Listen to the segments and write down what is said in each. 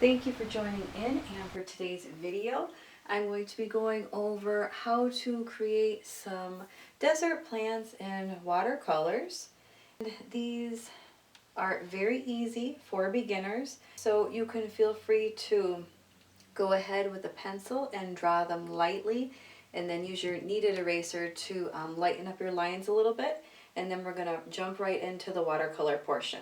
Thank you for joining in, and for today's video I'm going to be going over how to create some desert plants in watercolors. And these are very easy for beginners, so you can feel free to go ahead with a pencil and draw them lightly, and then use your kneaded eraser to lighten up your lines a little bit, and then we're going to jump right into the watercolor portion.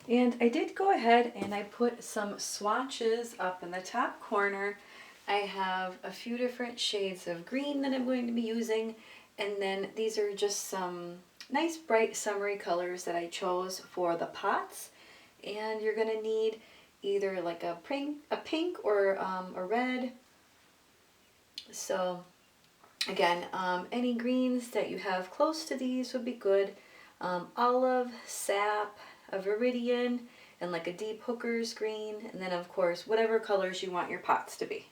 And I did go ahead and I put some swatches up in the top corner. I have a few different shades of green that I'm going to be using, and then these are just some nice bright summery colors that I chose for the pots. And you're going to need either like a pink or a red. So again, any greens that you have close to these would be good. Olive, sap, a viridian, and like a deep hooker's green, and then of course whatever colors you want your pots to be.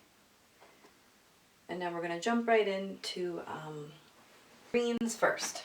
And now we're going to jump right into greens first.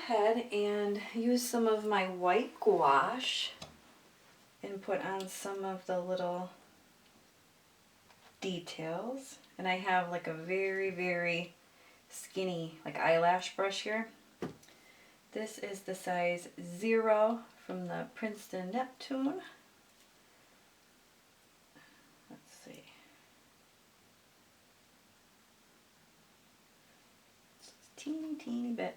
ahead and use some of my white gouache and put on some of the little details. And I have like a very, very skinny like eyelash brush here. This is the size 0 from the Princeton Neptune. Let's see. Just a teeny, teeny bit.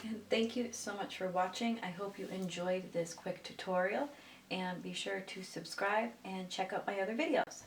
And thank you so much for watching. I hope you enjoyed this quick tutorial, and be sure to subscribe and check out my other videos.